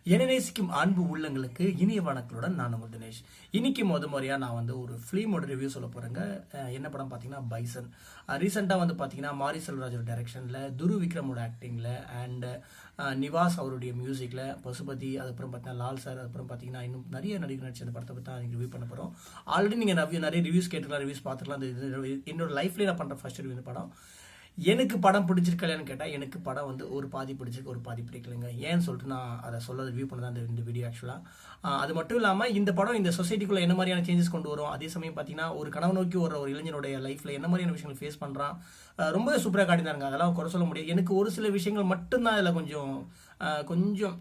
என்னை நேசிக்கும் அன்பு உள்ளங்களுக்கு இனிய வணக்கத்துடன் நான் உங்கள் தினேஷ். இன்னைக்கு முறையாக நான் வந்து ஒரு ஃபிலிமோட ரிவ்யூ சொல்ல போகிறேங்க. என்ன படம் பார்த்தீங்கன்னா பைசன். ரீசெண்டாக வந்து பார்த்தீங்கன்னா மாரி செல்வராஜோட டைரக்ஷனில், துரு விக்ரமோட ஆக்டிங்கில் அண்ட் நிவாஸ் அவருடைய மியூசிக்கில், பசுபதி, அதுக்கப்புறம் பார்த்தீங்கன்னா லால் சார், அதுக்கப்புறம் பார்த்தீங்கன்னா இன்னும் நிறைய நடிகர் நடிச்ச அந்த படத்தை பற்றி தான் ரிவ்யூ பண்ண போகிறோம். ஆல்ரெடி நீங்கள் நிறைய ரிவ்யூஸ் கேட்டுக்கலாம், ரிவ்யூஸ் பார்த்துக்கலாம். என்னோட லைஃப்லேயே நான் பண்ணுற ஃபர்ஸ்ட் ரிவ்யூ இந்த படம். எனக்கு படம் பிடிச்சிருக்கலையான்னு கேட்டால் எனக்கு படம் வந்து ஒரு பாதி பிடிச்சிருக்கு, ஒரு பாதி பிடிக்கலைங்க. ஏன்னு சொல்லிட்டு நான் அதை சொல்ல ரிவ்யூ பண்ண தான் இந்த வீடியோ ஆக்சுவலாக. அது மட்டும் இல்லாமல் இந்த படம் இந்த சொசைட்டிக்குள்ளே என்ன மாதிரியான சேஞ்சஸ் கொண்டு வரும், அதே சமயம் பார்த்தீங்கன்னா ஒரு கனவு நோக்கி ஒரு இளைஞனுடைய லைஃப்பில் என்ன மாதிரியான விஷயங்கள் ஃபேஸ் பண்ணுறான், ரொம்ப சூப்பராக காட்டினாருங்க. அதெல்லாம் குறை சொல்ல முடியாது. எனக்கு ஒரு சில விஷயங்கள் மட்டும்தான் அதில் கொஞ்சம்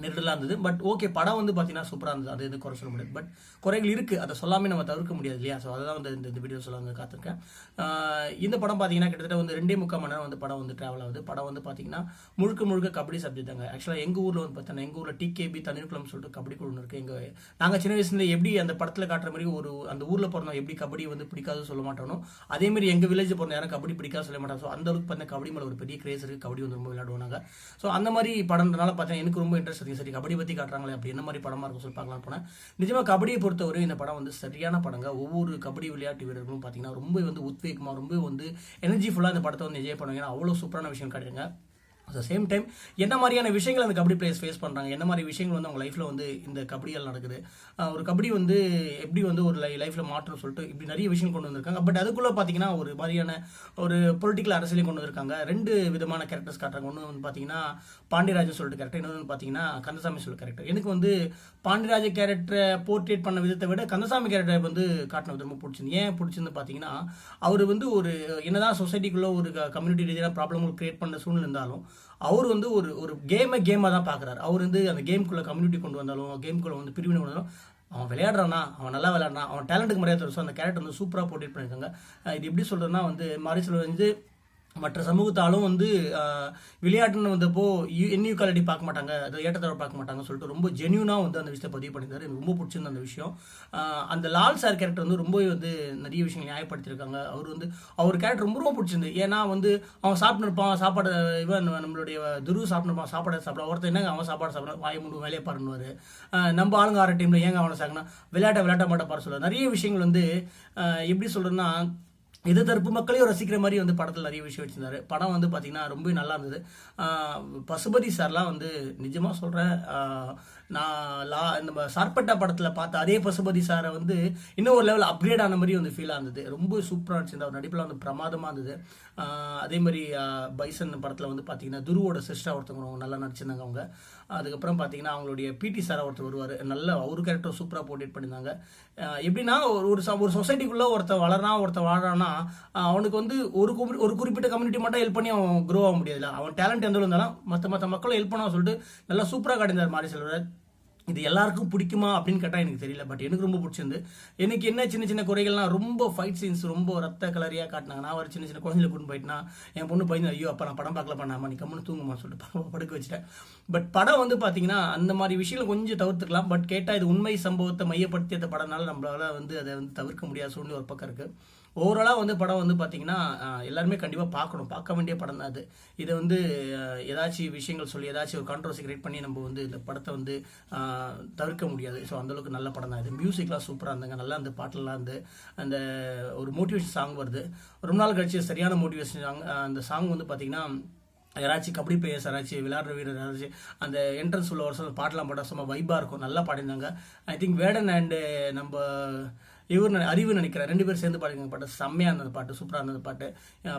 நெருடலாக இருந்தது. பட் ஓகே, படம் வந்து பார்த்தீங்கன்னா சூப்பராக இருந்தது. அது எது குறை சொல்ல முடியாது. பட் குறைகள் இருக்குது, அதை சொல்லாமல் நம்ம தவிர்க்க முடியாது இல்லையா? ஸோ அதெல்லாம் வந்து இந்த வீடியோ சொல்ல வந்து காத்திருக்கேன். இந்த படம் பார்த்தீங்கன்னா கிட்டத்தட்ட வந்து 2.75 மணி நேரம் வந்து படம் வந்து ட்ராவல் ஆகுது. படம் வந்து பார்த்தீங்கன்னா முழுக்க கபடி சப்ஜெக்ட் தாங்க. ஆக்சுவலாக எங்கள் ஊரில் வந்து பார்த்தீங்கன்னா எங்கள் ஊரில் டிகேபி தண்ணீர்குளம் சொல்லிட்டு கபடி குழு இருக்குது. நாங்கள் சின்ன வயசுலேருந்து எப்படி அந்த படத்தில் காட்டுற மாதிரி அந்த ஊரில் பிறந்தோம், எப்படி கபடி வந்து பிடிக்காது சொல்ல மாட்டோம், அதேமாதிரி எங்கள் வில்லேஜ் பிறந்த யாரும் கபடி பிடிக்காது சொல்ல மாட்டாங்க. ஸோ அந்த அளவுக்கு பார்த்தீங்கன்னா கபடி மேலே ஒரு பெரிய கிரேஸ் இருக்குது. கபடி வந்து ரொம்ப விளையாடுவாங்க. ஸோ அந்த மாதிரி படம்னால பார்த்தீங்கன்னா எனக்கு ரொம்ப இன்ட்ரெஸ்ட் இருக்குது. சரி, கபடி பற்றி காட்டுறாங்களே, அப்படி என்ன மாதிரி படமாக இருக்கும் சொல்லி பார்க்கலாம் போனேன். நிஜமாக கபடியை பொறுத்தவரை இந்த படம் வந்து சரியான படங்க. ஒவ்வொரு கபடி விளையாட்டு வீரர்களும் பார்த்தீங்கன்னா ரொம்ப வந்து உத்வேகமாக, ரொம்ப வந்து எனர்ஜிஃபுல்லாக இந்த படத்தை வந்து என்ஜாய் பண்ணுவாங்க. அவ்வளோ சூப்பரான விஷயம் காட்டுங்க. அட் சேம் டைம் என்ன மாதிரியான விஷயங்கள் அந்த கபடி பிளேயர்ஸ் ஃபேஸ் பண்ணுறாங்க, என்ன மாதிரி விஷயங்கள் வந்து அவங்க லைஃப்பில் வந்து இந்த கபடியால் நடக்குது, ஒரு கபடி வந்து எப்படி வந்து ஒரு லைஃப்பில் மாற்றம்னு சொல்லிட்டு இப்படி நிறைய விஷயங்கள் கொண்டு வந்திருக்காங்க. பட் அதுக்குள்ளே பார்த்தீங்கன்னா ஒரு மாதிரியான ஒரு பொலிட்டிக்கல் அரசியலையும் கொண்டு வந்திருக்காங்க. 2 விதமான கேரக்டர்ஸ் காட்டுறாங்க. ஒன்று வந்து பார்த்தீங்கன்னா பாண்டியராஜன் சொல்லிட்டு கேரக்டர், இன்னொன்று வந்து பார்த்தீங்கன்னா கந்தசாமி சொல்லிட்டு கேரக்டர். எனக்கு வந்து பாண்டியராஜ கேரக்டரை போர்ட்ரேட் பண்ண விதத்தை விட கந்தசாமி கேரக்டரை வந்து காட்டின விதம் ரொம்ப பிடிச்சிருந்து. ஏன் பிடிச்சிருந்து பார்த்தீங்கன்னா, அவர் வந்து ஒரு என்னதான் சொசைட்டிக்குள்ளே ஒரு கம்யூனிட்டி ரீதியான ப்ராப்ளம் கிரியேட் பண்ண சூழ்நிலை இருந்தாலும் அவர் வந்து ஒரு கேமாக தான் பார்க்குறாரு. அவர் வந்து அந்த கேம்குள்ளே கம்யூனிட்டி கொண்டு வந்தாலும், கேம்குள்ளே வந்து பிரிவினை கொண்டு வந்தாலும், அவன் விளையாடுறானா, அவன் நல்லா விளையாடுறான், அவன் டேலண்ட்டுக்கு மரியாதை தரும். ஸோ அந்த கேரக்டர் வந்து சூப்பராக போர்ட்ரேட் பண்ணியிருக்காங்க. இது எப்படி சொல்கிறதுனா வந்து மாரி செல்வராஜ் வந்து மற்ற சமூகத்தாலும் வந்து விளையாட்டுன்னு வந்தப்போ இன்இக்வாலிட்டி பார்க்க மாட்டாங்க, அது ஏற்றத்தாழ்வு பார்க்க மாட்டாங்க சொல்லிட்டு ரொம்ப ஜென்யூனாக வந்து அந்த விஷயத்தை பதிவு பண்ணியிருந்தாரு. எனக்கு ரொம்ப பிடிச்சிருந்த அந்த விஷயம். அந்த லால் சார் கேரக்டர் வந்து ரொம்ப வந்து நிறைய விஷயங்கள் நியாயப்படுத்தியிருக்காங்க. அவர் கேரக்டர் ரொம்ப பிடிச்சிருந்து. ஏன்னா வந்து அவன் சாப்பிட்டுருப்பான், சாப்பாடு நம்மளுடைய துரு சாப்பிட்டுருப்பான், சாப்பாடு ஒருத்தர் என்னங்க அவன் சாப்பாடு சாப்பிட்றான், வாயை முண்டு வேலையை பாருன்னுவார். நம்ம ஆளுங்க ஆற டைமில் ஏங்க அவனை சாப்பினா விளையாட்ட மாட்ட பாரு சொல்லுவார். நிறைய விஷயங்கள் வந்து எப்படி சொல்கிறேன்னா எதிர்த்தரப்பு மக்களையும் ரசிக்கிற மாதிரி வந்து படத்தில் நிறைய விஷயம் வச்சிருந்தாரு. படம் வந்து பார்த்தீங்கன்னா ரொம்ப நல்லா இருந்தது. பசுபதி சார்லாம் வந்து நிஜமாக சொல்கிறேன், நான் நம்ம சார்பட்டா படத்தில் பார்த்த அதே பசுபதி சாரை வந்து இன்னும் ஒரு லெவல் அப்கிரேட் ஆன மாதிரி வந்து ஃபீலாக இருந்தது. ரொம்ப சூப்பராக இருந்துச்சு. அவர் நடிப்பில் வந்து பிரமாதமாக இருந்தது. அதே மாதிரி பைசன் படத்தில் வந்து பார்த்தீங்கன்னா துருவோட சிஸ்டர் ஒருத்தவங்க நல்லா நடிச்சிருந்தாங்க அவங்க. அதுக்கப்புறம் பார்த்தீங்கன்னா அவங்களுடைய பிடி சாரை ஒருத்தர் வருவார், நல்ல ஒரு கேரக்டர் சூப்பராக போர்ட்ரேட் பண்ணியிருந்தாங்க. எப்படின்னா ஒரு சொசைட்டிக்குள்ளே ஒருத்தர் வளரான், ஒருத்தர் வாழறான்னா அவனுக்கு வந்து ஒரு குறிப்பிட்ட கம்யூனிட்டி மட்டும் ஹெல்ப் பண்ணி அவன் க்ரோ ஆக முடியாதுல்ல. அவன் டேலண்ட் எந்த இருந்தாலும் மற்ற மக்களும் ஹெல்ப் பண்ண சொல்லிட்டு நல்லா சூப்பராக காட்டியிருந்தார் மாரி செல்வராஜ். இது எல்லாருக்கும் பிடிக்குமா அப்படின்னு கேட்டால் எனக்கு தெரியல. பட் எனக்கு ரொம்ப பிடிச்சிருந்து. எனக்கு என்ன சின்ன குறைகள்லாம், ரொம்ப ஃபைட் சீன்ஸ் ரொம்ப ரத்த கலரியாக காட்டினாங்க. நான் ஒரு சின்ன குழந்தைகளை கூட்டு போயிட்டுனா என் பொண்ணு பயந்து, ஐயோ அப்போ நான் படம் பார்க்கல பண்ணாமா, நீ கம்முன்னு தூங்குமான்னு சொல்லிட்டு படுக்க வச்சுட்டேன். பட் படம் வந்து பார்த்தீங்கன்னா அந்த மாதிரி விஷயங்கள் கொஞ்சம் தவிர்த்துக்கலாம். பட் கேட்டால் இது உண்மை சம்பவத்தை மையப்படுத்தி அந்த படம்னால நம்மளால வந்து அதை வந்து தவிர்க்க முடியாத சூழ்நிலை ஒரு பக்கம் இருக்குது. ஓவராலாக வந்து படம் வந்து பார்த்தீங்கன்னா எல்லாருமே கண்டிப்பாக பார்க்க வேண்டிய படம் தான் அது. இதை வந்து ஏதாச்சும் விஷயங்கள் சொல்லி ஏதாச்சும் ஒரு கான்ட்ரவர்சி கிரியேட் பண்ணி நம்ம வந்து இந்த படத்தை வந்து தவிர்க்க முடியாது. ஸோ அந்தளவுக்கு நல்ல படம் தான் இது. மியூசிக்லாம் சூப்பராக இருந்தாங்க, நல்லா அந்த பாட்டெல்லாம் இருந்து அந்த ஒரு மோட்டிவேஷன் சாங் வருது. ரொம்ப நாள் கழிச்சு சரியான மோட்டிவேஷன் சாங். அந்த சாங் வந்து பார்த்தீங்கன்னா யாராச்சும் கபடி பிளேயர்ஸ், யாராச்சும் விளையாடுற வீரர், யாராச்சும் அந்த என்ட்ரன்ஸ் உள்ள வருஷம் பாட்டெலாம் போட்டால் சும்மா வைப்பாக இருக்கும், நல்லா பாடிருந்தாங்க. ஐ திங்க் வேடன் அண்டு நம்ம அறிவு நினைக்கிறேன் 2 பேரும் சேர்ந்து பாடுங்க பாட்டு. செம்மையாக இருந்தது பாட்டு, சூப்பராக இருந்தது பாட்டு.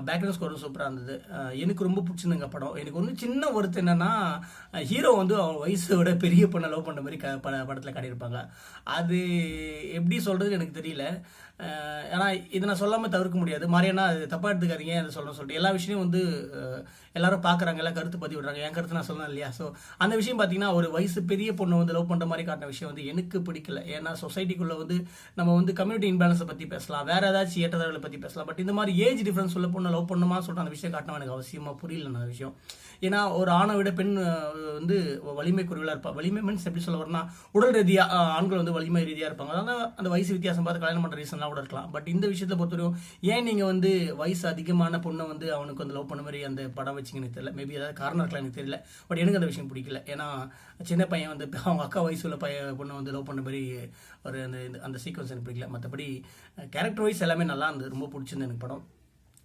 பேக்ரவுண்ட் ஸ்கோரும் சூப்பராக இருந்தது. எனக்கு ரொம்ப பிடிச்சிருந்துங்க படம். எனக்கு ஒன்று சின்ன வருத்தம் என்னன்னா, ஹீரோ வந்து அவன் வயசோட பெரிய பொண்ணை லவ் பண்ண மாதிரி படத்தில் காட்டியிருப்பாங்க. அது எப்படி சொல்கிறது எனக்கு தெரியல. ஏன்னா இதை நான் சொல்லாமல் தவிர்க்க முடியாது. மாதிரியான அது தப்பாக எடுத்துக்காதீங்க அதை சொல்லிட்டு எல்லா விஷயமும் வந்து எல்லாரும் பார்க்குறாங்க, எல்லாம் கருத்து பதிவு விடுறாங்க. என் கருத்து நான் சொல்லணும் இல்லையா? ஸோ அந்த விஷயம் பார்த்தீங்கன்னா ஒரு வயசு பெரிய பொண்ணை வந்து லவ் பண்ணுற மாதிரி காட்டின விஷயம் வந்து எனக்கு பிடிக்கல. ஏன்னா சொசைட்டிக்குள்ளே வந்து நம்ம வந்து கம்யூனிட்டி இன்பேலன்ஸை பற்றி பேசலாம், வேற ஏதாச்சும் ஏற்றத்தாழ்வுகளை பற்றி பேசலாம். பட் இந்த மாதிரி ஏஜ் டிஃபரன்ஸ் உள்ள பொண்ணை லவ் பண்ணுமா சொல்லிட்டு அந்த விஷயம் காட்டணும் எனக்கு அவசியமாக புரியல. அந்த விஷயம் ஏன்னா ஒரு ஆணை விட பெண் வந்து வலிமை குறைவாக இருப்பா. வலிமை மீன்ஸ் எப்படி சொல்ல வரனா, உடல் ரீதியாக ஆண்கள் வந்து வலிமை ரீதியாக இருப்பாங்க. அதனால் அந்த வயசு வித்தியாசம் பார்த்து கல்யாணம் பண்ணுற ரீசன்லாம் கூட இருக்கலாம். பட் இந்த விஷயத்தை பொறுத்தவரையும் ஏன் நீங்கள் வந்து வயசு அதிகமான பொண்ணை வந்து அவனுக்கு வந்து லவ் பண்ண மாதிரி அந்த படம் வச்சிங்க எனக்கு தெரியல. மேபி ஏதாவது காரணம் இருக்கலாம், எனக்கு தெரியல. பட் எனக்கு அந்த விஷயம் பிடிக்கல. ஏன்னா சின்ன பையன் வந்து அவங்க அக்கா வயசுல பொண்ணை வந்து லவ் பண்ண மாதிரி ஒரு அந்த சீக்வன்ஸ் எனக்கு பிடிக்கல. மற்றபடி கேரக்டர் வைஸ் எல்லாமே நல்லா இருந்தது, ரொம்ப பிடிச்சிருந்து எனக்கு படம்.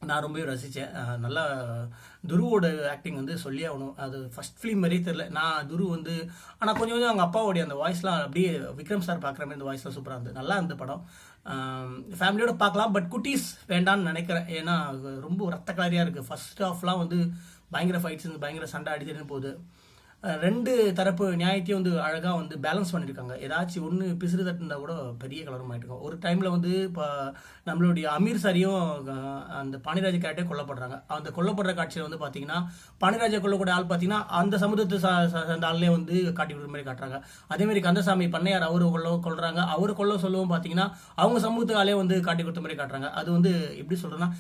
நான் ரொம்பவே ரசித்தேன். நல்லா துருவோட ஆக்டிங் வந்து சொல்லி ஆகணும். அது ஃபர்ஸ்ட் ஃபிலிம் மாதிரியே தெரில. நான் துரு வந்து ஆனால் கொஞ்சம் கொஞ்சம் அவங்க அப்பாவோடைய அந்த வாய்ஸ்லாம் அப்படியே விக்ரம் சார் பார்க்குற மாதிரி அந்த வாய்ஸ்லாம் சூப்பராக இருந்தது. நல்லா இருந்த படம். ஃபேமிலியோட பார்க்கலாம், பட் குட்டீஸ் வேண்டான்னு நினைக்கிறேன். ஏன்னா ரொம்ப ரத்த கலரியாக இருக்குது. ஃபர்ஸ்ட் ஹாஃப்லாம் வந்து பயங்கர ஃபைட்ஸ், பயங்கர சண்டை அடிச்சுட்டு போகுது. ரெண்டு தரப்பு நியாயத்தையும் வந்து அழகாக வந்து பேலன்ஸ் பண்ணியிருக்காங்க. ஏதாச்சும் ஒன்று பிசுறு தட்டுந்தா கூட பெரிய கலரம் ஆகிட்டு ஒரு டைமில் வந்து இப்போ நம்மளுடைய அமீர் சாரியும் அந்த பாண்டிராஜ கேரக்டரே கொல்லப்படுறாங்க. அந்த கொல்லப்படுற காட்சியில் வந்து பார்த்தீங்கன்னா பாண்டிராஜா கொல்லக்கூடிய ஆள் பார்த்தீங்கன்னா அந்த சமுதாயத்தை அந்த ஆள்லேயே வந்து காட்டி விடுற மாதிரி காட்டுறாங்க. அதேமாதிரி கந்தசாமி பண்ணையார் அவரு கொள்றாங்க. அவரு கொல்ல சொல்லவும் பார்த்தீங்கன்னா அவங்க சமூகத்து ஆளே வந்து காட்டி கொடுத்த மாதிரி காட்டுறாங்க. அது வந்து எப்படி சொல்கிறேன்னா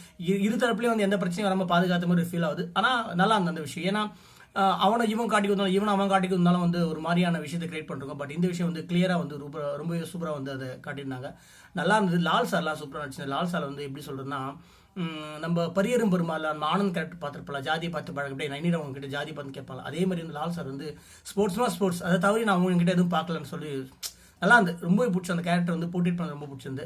இரு தரப்புலேயும் வந்து எந்த பிரச்சனையும் வராமல் பாதுகாத்த மாதிரி ஃபீல் ஆகுது. ஆனால் நல்லா இருந்த அந்த விஷயம். ஏன்னா அவனை இவன் காட்டி கொடுத்தாலும் இவன் அவன் காட்டி கொடுத்தாலும் வந்து ஒரு மாதிரியான விஷயத்தை கிரியேட் பண்ணுறோம். பட் இந்த விஷயம் வந்து கிளியராக வந்து ரொம்பவே சூப்பராக வந்து அதை காட்டியிருந்தாங்க. நல்லா இருந்தது. லால் சார்லாம் சூப்பராக நடிச்சு. லால் சார் வந்து எப்படி சொல்கிறதுன்னா நம்ம பரியரும் பெருமாள் அந்த ஆனந்த் கேரக்டர் பார்த்துருப்பலாம். ஜாதி பார்த்து பழக அப்படியே நைனீர் அவங்க கிட்ட ஜாதி பார்த்து கேட்பாங்க. அதே மாதிரி வந்து லால் சார் வந்து ஸ்போர்ட்ஸ் அதை தவிர நான் அவங்ககிட்ட எதுவும் பார்க்கலன்னு சொல்லி நல்லா இருந்து ரொம்பவே பிடிச்ச அந்த கேரக்டர் வந்து போர்ட்ரேட் பண்ண ரொம்ப பிடிச்சிருந்து.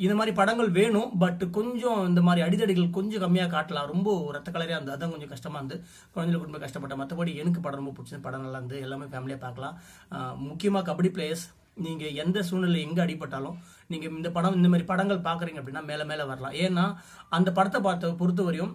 இந்த மாதிரி படங்கள் வேணும், பட் கொஞ்சம் இந்த மாதிரி அடிதடிகள் கொஞ்சம் கம்மியாக காட்டலாம். ரொம்ப ரத்த கலரியாக இருந்தது, அதான் கொஞ்சம் கஷ்டமாக இருந்து குழந்தைகளுக்கு ரொம்ப கஷ்டப்பட்டேன். மற்றபடி எனக்கு படம் ரொம்ப பிடிச்சது. படம் நல்லா இருந்து எல்லாமே ஃபேமிலியாக பார்க்கலாம். முக்கியமாக கபடி பிளேயர்ஸ் நீங்கள் எந்த சூழ்நிலை எங்கே அடிபட்டாலும் நீங்கள் இந்த மாதிரி படங்கள் பார்க்குறீங்க அப்படின்னா மேலே மேலே வரலாம். ஏன்னா அந்த படத்தை பொறுத்த வரையும்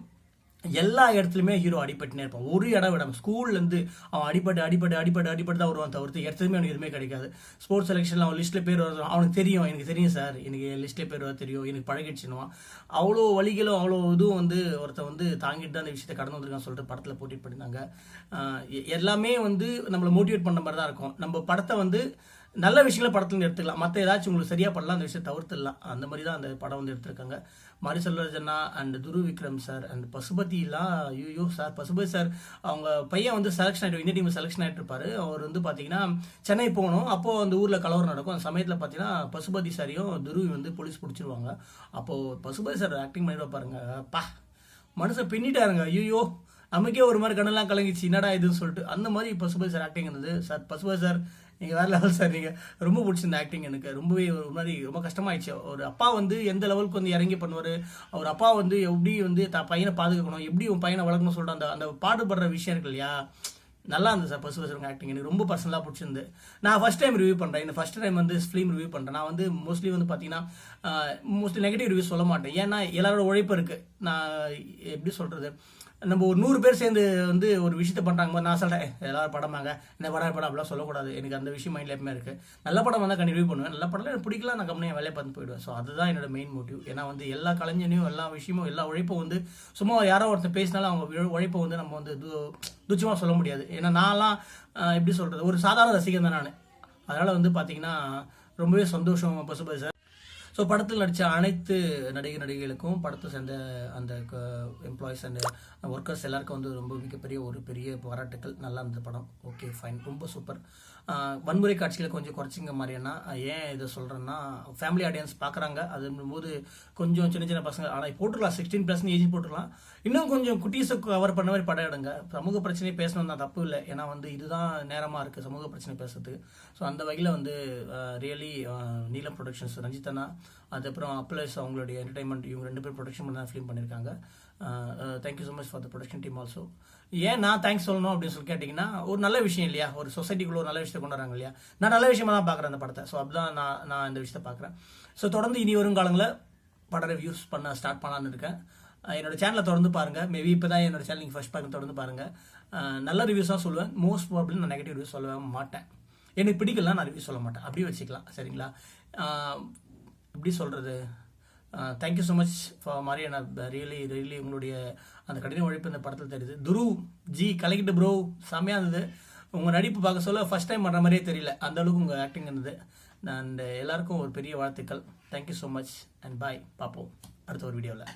எல்லா இடத்துலையுமே ஹீரோ அடிபட்டுனே இருப்பான். ஒரு இடம் விடாம ஸ்கூல்லேருந்து அவன் அடிபட்டு தான் வருவான். தவிர்த்து இடத்துலையுமே அவனுக்கு எதுவுமே கிடைக்காது. ஸ்போர்ட்ஸ் செலெக்ஷனில் அவன் லிஸ்ட்டில் பேர் வருவான். அவனுக்கு தெரியும், எனக்கு தெரியும் சார், எனக்கு லிஸ்ட்டில் பேர் வர தெரியும், எனக்கு பழகிடுச்சுன்னுவான். அவ்வளோ வழிகளும் அவ்வளோ இதுவும் வந்து ஒருத்தன் வந்து தாங்கிட்டு தான் அந்த விஷயத்தை கடந்து வந்திருக்கான்னு சொல்லிட்டு படத்தில் போட்டிட் பண்ணியிருந்தாங்க. எல்லாமே வந்து நம்மளை மோட்டிவேட் பண்ண மாதிரி தான் இருக்கும். நம்ம படத்தை வந்து நல்ல விஷயங்கள படத்துல எடுத்துக்கலாம். மற்ற ஏதாச்சும் உங்களுக்கு சரியா பண்ணலாம், அந்த விஷயத்தை தவிர்த்துடலாம். அந்த மாதிரி தான் அந்த படம் வந்து எடுத்திருக்காங்க. மாரி செல்வராஜண்ணா அண்ட் துரு விக்ரம் சார் அண்ட் பசுபதிலாம் ஐயோ சார், பசுபதி சார் அவங்க பையன் வந்து செலெக்ஷன் ஆகிட்டு இந்திய டீம் செலெக்ஷன் ஆகிட்டு இருப்பாரு. அவர் வந்து பார்த்தீங்கன்னா சென்னை போகணும். அப்போது அந்த ஊரில் கலவரம் நடக்கும். அந்த சமயத்தில் பார்த்தீங்கன்னா பசுபதி சாரையும் துருவி வந்து போலீஸ் பிடிச்சிருவாங்க. அப்போது பசுபதி சார் ஆக்டிங் பண்ணிட்டு பாருங்க, பா மனுஷன் பின்னிட்டாருங்க. ஐயோ நமக்கே ஒரு மாதிரி கண்ணெல்லாம் கலங்கிச்சு, என்னடா இதுன்னு சொல்லிட்டு. அந்த மாதிரி பசுபதி சார் ஆக்டிங் இருந்தது. சார் பசுபதி சார் நீங்கள் வேறு லெவல் சார். நீங்கள் ரொம்ப பிடிச்சிருந்த ஆக்டிங் எனக்கு ரொம்பவே ஒரு மாதிரி ரொம்ப கஷ்டமாயிடுச்சு. ஒரு அப்பா வந்து எந்த லெவலுக்கு வந்து இறங்கி பண்ணுவார், அவர் அப்பா வந்து எப்படி வந்து பையனை பாதுகாக்கணும், எப்படி உன் பையனை வளர்க்கணும்னு சொல்லிட்டு அந்த அந்த பாடுபடுற விஷயம் இருக்கு இல்லையா, நல்லா இருந்தது சார். பசுபதி சார் ஆக்டிங் எனக்கு ரொம்ப பர்சனலாக பிடிச்சிருந்து. நான் ஃபஸ்ட் டைம் ரிவ்யூ பண்ணுறேன். இந்த ஃபஸ்ட் டைம் வந்து ஃபிலிம் ரிவ்யூ பண்ணுறேன். நான் வந்து மோஸ்ட்லி வந்து பார்த்தீங்கன்னா மோஸ்ட்லி நெகட்டிவ் ரிவ்யூ சொல்ல மாட்டேன். ஏன்னா எல்லாரோட உழைப்பு இருக்குது. நான் எப்படி சொல்கிறது, நம்ம ஒரு 100 பேர் சேர்ந்து வந்து ஒரு விஷயத்த பண்ணுறாங்க. நான் சொல்கிறேன் எல்லாரும் படமாங்க இந்த படம் அப்படிலாம் சொல்லக்கூடாது. எனக்கு அந்த விஷயம் மைண்டில் எப்பவுமே இருக்குது. நல்ல படம் வந்தால் கண்டிப்பாக பண்ணுவேன். நல்ல படம் எனக்கு பிடிக்கல, நான் கம்மியாக வேலையை பார்த்து போயிடுவேன். ஸோ அதுதான் என்னோட மெயின் மோட்டிவ். ஏன்னா வந்து எல்லா கலைஞனையும் எல்லா விஷயமும் எல்லா உழைப்பும் வந்து சும்மா யாரோ ஒருத்தர் பேசினாலும் அவங்க உழைப்பை வந்து நம்ம வந்து துச்சமாக சொல்ல முடியாது. ஏன்னா நான்லாம் எப்படி சொல்கிறது, ஒரு சாதாரண ரசிகன் தான் நான். அதனால் வந்து பார்த்தீங்கன்னா ரொம்பவே சந்தோஷம் பசுபதி சார். ஸோ படத்தில் நடித்த அனைத்து நடிகைகளுக்கும் படத்தை சேர்ந்த அந்த எம்ப்ளாயிஸ் அண்ட் ஒர்க்கர்ஸ் எல்லாருக்கும் வந்து ரொம்ப மிகப்பெரிய ஒரு பெரிய பாராட்டுக்கள். நல்லா இருந்த படம். ஓகே ஃபைன், ரொம்ப சூப்பர். வன்முறை காட்சிகளை கொஞ்சம் குறைச்சிங்க மாதிரினா, ஏன் இதை சொல்கிறேன்னா ஃபேமிலி ஆடியன்ஸ் பார்க்குறாங்க. அதும்போது கொஞ்சம் சின்ன சின்ன பசங்க ஆனால் போட்டுக்கலாம் 16+ ஏஜ் போட்டுக்கலாம். இன்னும் கொஞ்சம் குட்டீஸை கவர் பண்ண மாதிரி படம் எடுங்க. சமூக பிரச்சனையை பேசணும் தான் தப்பு இல்லை. ஏன்னா வந்து இதுதான் நேரமாக இருக்குது சமூக பிரச்சனை பேசுறதுக்கு. ஸோ அந்த வகையில் வந்து ரியலி நீலம் ப்ரொடக்ஷன்ஸ் ரஞ்சித்தனா, அதுக்கப்புறம் அப்ளைஸ் அவங்களுடைய என்டர்டைன்மெண்ட், இவங்க 2 பேர் ப்ரொடக்ஷன் பண்ணி தான் ஃபிலிம் பண்ணியிருக்காங்க. Thank you so much for the production team also. ஏன் நான் தேங்க்ஸ் சொல்லணும் அப்படின்னு சொல்லி கேட்டிங்கன்னா, ஒரு நல்ல விஷயம் இல்லையா, ஒரு சொசைட்டிக்குள்ள ஒரு நல்ல விஷயத்தை கொண்டு வராங்க இல்லையா. நான் நல்ல விஷயமா தான் பார்க்குறேன் அந்த படத்தை. ஸோ அப்படிதான் நான் இந்த விஷயத்தை பார்க்குறேன். ஸோ தொடர்ந்து இனி வரும் காலங்களில் படம் ரிவ்யூஸ் பண்ண ஸ்டார்ட் பண்ணலான்னு இருக்கேன். என்னோட சேனலை தொடர்ந்து பாருங்கள். மேபி இப்போ தான் என்னோட சேனல் நீங்கள் ஃபர்ஸ்ட் பார்க்க தொடர்ந்து பாருங்கள். நல்ல ரிவ்யூஸாக சொல்லுவேன். மோஸ்ட் ப்ராப்ளம் நான் நெகட்டிவ் ரிவ்யூஸ் சொல்லவே மாட்டேன். எனக்கு பிடிக்கலாம், நான் ரிவ்யூ சொல்ல மாட்டேன். அப்படியே வச்சுக்கலாம், சரிங்களா. எப்படி சொல்கிறது, thank you so much for Mariyanna. Really உங்களுடைய அந்த கடின உழைப்பு இந்த படத்தில் தெரியுது. துரு ஜி கலக்கிட்டு ப்ரோ, செம்மையாக இருந்தது. உங்கள் நடிப்பு பார்க்க சொல்ல ஃபர்ஸ்ட் டைம் பண்ணுற மாதிரியே தெரியல, அந்த அளவுக்கு உங்கள் ஆக்டிங் இருந்தது. அண்ட் எல்லாருக்கும் ஒரு பெரிய வாழ்த்துக்கள். தேங்க்யூ ஸோ மச் அண்ட் பாய். பார்ப்போம் அடுத்த ஒரு வீடியோவில்.